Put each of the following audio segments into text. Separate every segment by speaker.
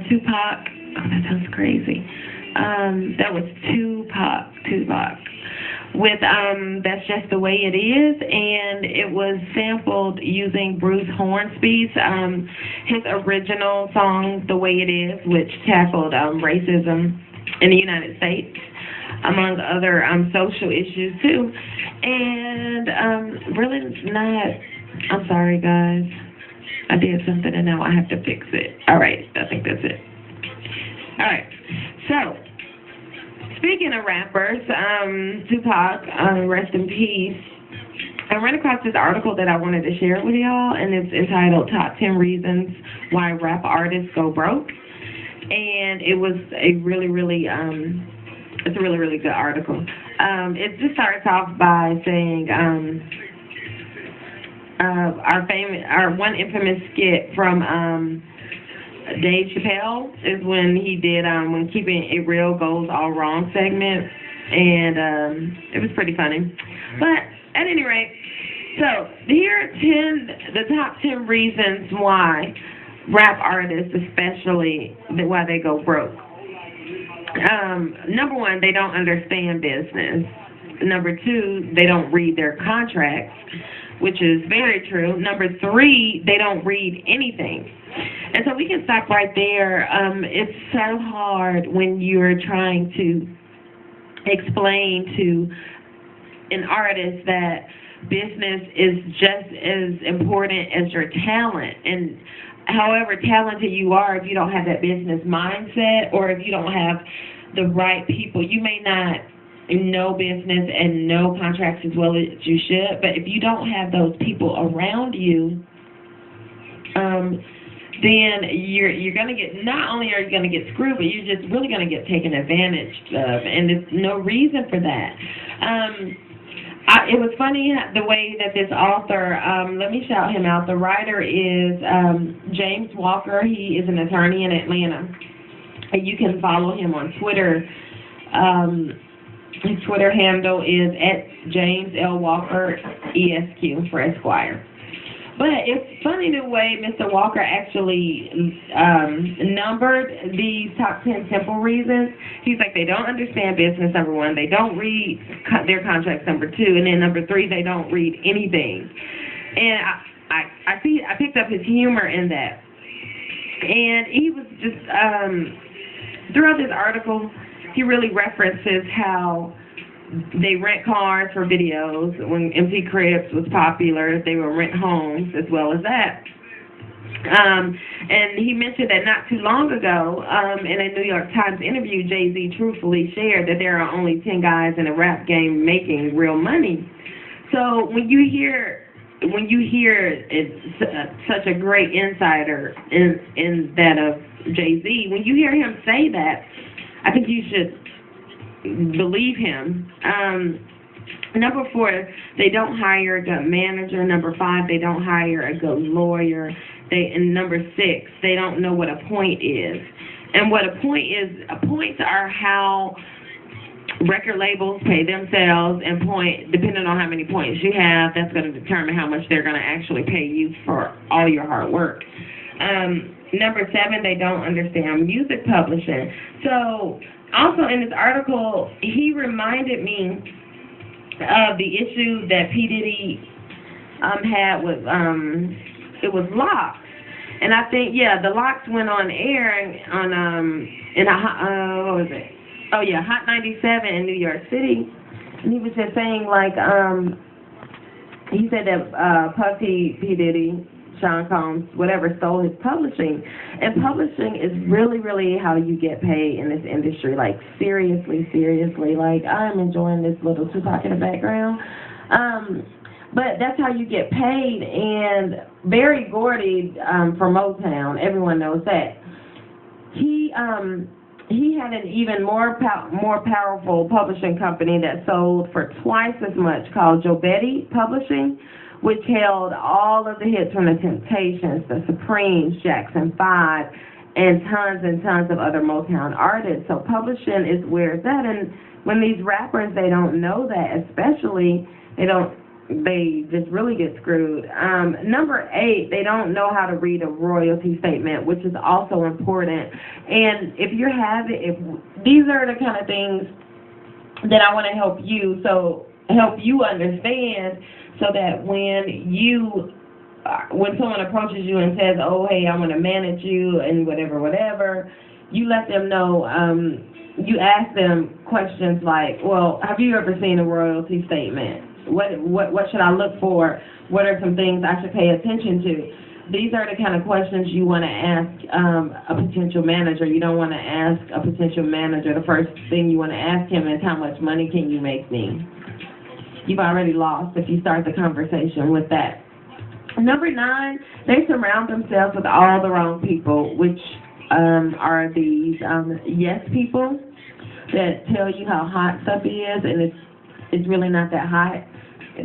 Speaker 1: Tupac. Oh, that sounds crazy. That was Tupac. With That's Just the Way It Is, and it was sampled using Bruce Hornsby's his original song The Way It Is, which tackled racism in the United States, among other social issues too. And really not, I'm sorry guys, I did something and now I have to fix it. Alright, I think that's it. Alright, so speaking of rappers, Tupac, rest in peace, I ran across this article that I wanted to share with y'all, and it's entitled Top 10 Reasons Why Rap Artists Go Broke. And it was a really, it's a really good article. It just starts off by saying our one infamous skit from Dave Chappelle is when he did when Keeping It Real Goes All Wrong segment, and it was pretty funny. But at any rate, so here are the top 10 reasons why rap artists, especially, why they go broke. Number one, they don't understand business. Number two, they don't read their contracts, which is very true. Number three, they don't read anything. And so we can stop right there. It's so hard when you're trying to explain to an artist that business is just as important as your talent. And however talented you are, if you don't have that business mindset, or if you don't have the right people, you may not know business and know contracts as well as you should, but if you don't have those people around you, then you're going to get, not only are you going to get screwed, but you're just really going to get taken advantage of, and there's no reason for that. It was funny the way that this author, let me shout him out. The writer is James Walker. He is an attorney in Atlanta. And you can follow him on Twitter. His Twitter handle is @JamesLWalkerESQ for Esquire. But it's funny the way Mr. Walker actually numbered these top 10 simple reasons. He's like, they don't understand business, number one. They don't read their contracts, number two. And then number three, they don't read anything. And I picked up his humor in that. And he was just, throughout this article, he really references how they rent cars for videos. When MC Cribs was popular, they would rent homes as well as that. And he mentioned that not too long ago, in a New York Times interview, Jay-Z truthfully shared that there are only 10 guys in the rap game making real money. So when you hear such a great insider in that of Jay-Z, when you hear him say that, I think you should believe him. Number four, they don't hire a good manager. Number five, they don't hire a good lawyer. And number six, they don't know what a point is. And what a point is, points are how record labels pay themselves, and depending on how many points you have, that's going to determine how much they're going to actually pay you for all your hard work. Number seven, they don't understand music publishing. So also in this article, he reminded me of the issue that P. Diddy had with, it was Locks. And I think, yeah, the Locks went on air what was it? Oh, yeah, Hot 97 in New York City. And he was just saying, like, he said that Puffy, P. Diddy, Sean Combs, whatever, stole his publishing. And publishing is really how you get paid in this industry. Like, seriously. Like, I'm enjoying this little Tupac in the background. But that's how you get paid. And Berry Gordy from Motown, everyone knows that. He had an even more powerful publishing company that sold for twice as much, called Joe Betty Publishing, which held all of the hits from the Temptations, the Supremes, Jackson 5, and tons of other Motown artists. So publishing is where it's at. And when these rappers, they don't know that, especially, they don't they just really get screwed. Number 8, they don't know how to read a royalty statement, which is also important. And if these are the kind of things that I want to help you understand, so that when someone approaches you and says, oh, hey, I want to manage you and whatever, you let them know, you ask them questions like, well, have you ever seen a royalty statement? What should I look for? What are some things I should pay attention to? These are the kind of questions you want to ask a potential manager. You don't want to ask a potential manager. The first thing you want to ask him is, how much money can you make me? You've already lost if you start the conversation with that. Number 9, they surround themselves with all the wrong people, which are these yes people that tell you how hot stuff is, and it's really not that hot,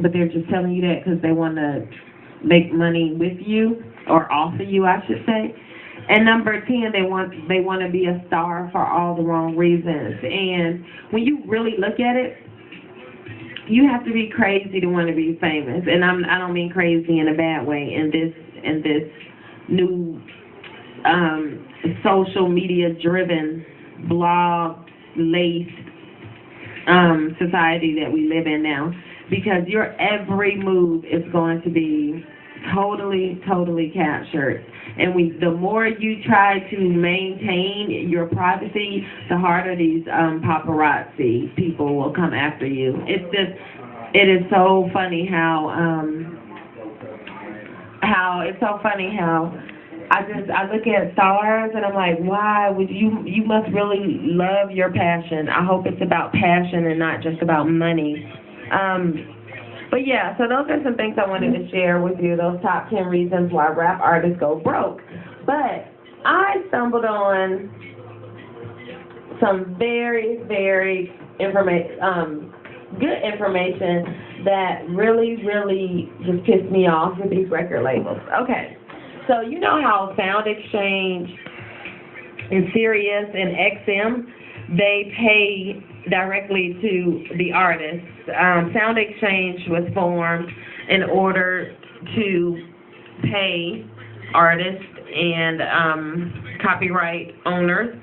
Speaker 1: but they're just telling you that because they want to make money with you, or off of you, I should say. And number 10, they want to be a star for all the wrong reasons. And when you really look at it, you have to be crazy to want to be famous. And I don't mean crazy in a bad way. In this new social media driven, blog laced society that we live in now, because your every move is going to be totally captured. And the more you try to maintain your privacy, the harder these paparazzi people will come after you. It is so funny how I look at stars and I'm like, why would you must really love your passion. I hope it's about passion and not just about money. But yeah, so those are some things I wanted to share with you, those top 10 reasons why rap artists go broke. But I stumbled on some very good information that really just pissed me off with these record labels. Okay, so you know how Sound Exchange and Sirius and XM, they pay directly to the artists. Sound Exchange was formed in order to pay artists and copyright owners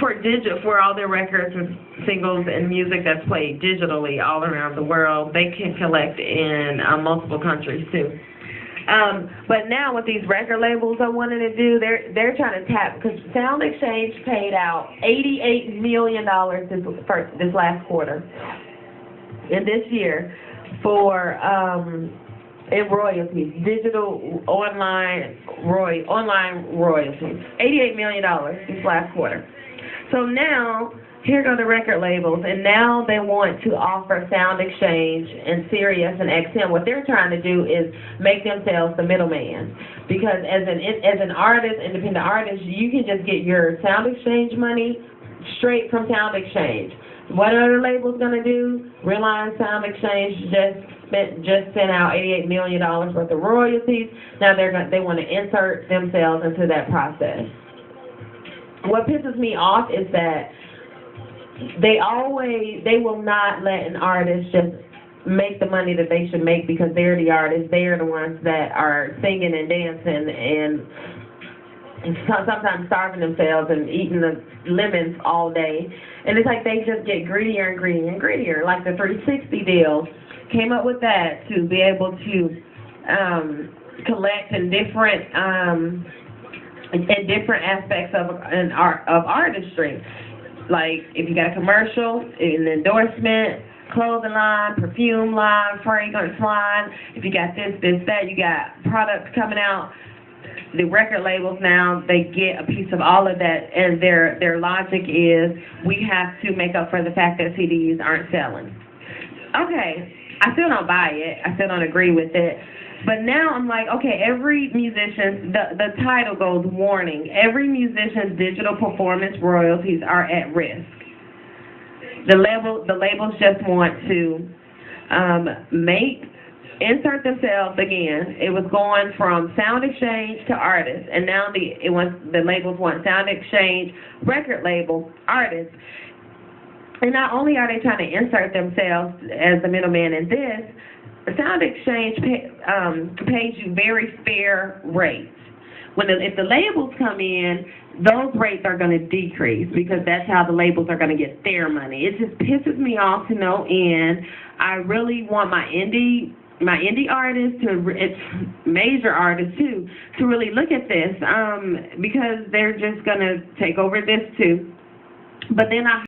Speaker 1: for all their records and singles and music that's played digitally all around the world. They can collect in multiple countries too. But now what these record labels are wanting to do, they're trying to tap, because Sound Exchange paid out $88 million this last quarter and this year for in royalties, digital online royalties, $88 million this last quarter. So now, here go the record labels, and now they want to offer Sound Exchange and Sirius and XM. What they're trying to do is make themselves the middleman, because as an artist, independent artist, you can just get your Sound Exchange money straight from Sound Exchange. What are the labels going to do? Realize Sound Exchange just sent out $88 million worth of royalties. Now they want to insert themselves into that process. What pisses me off is that they will not let an artist just make the money that they should make, because they're the artists. They're the ones that are singing and dancing and sometimes starving themselves and eating the lemons all day. And it's like they just get greedier and greedier and greedier. Like the 360 deal came up with that to be able to collect in different aspects of artistry. Like if you got a commercial, an endorsement, clothing line, perfume line, fragrance line, if you got this, that, you got products coming out, the record labels now, they get a piece of all of that, and their logic is, we have to make up for the fact that CDs aren't selling. Okay, I still don't buy it. I still don't agree with it. But now I'm like, okay, every musician, the title goes, warning, every musician's digital performance royalties are at risk. The labels just want to insert themselves again. It was going from Sound Exchange to artists, and now the labels want Sound Exchange, record label, artists. And not only are they trying to insert themselves as the middleman in this, Sound Exchange pays you very fair rates. If the labels come in, those rates are going to decrease because that's how the labels are going to get their money. It just pisses me off to no end. I really want my indie artists major artists too, to really look at this because they're just going to take over this too. But then I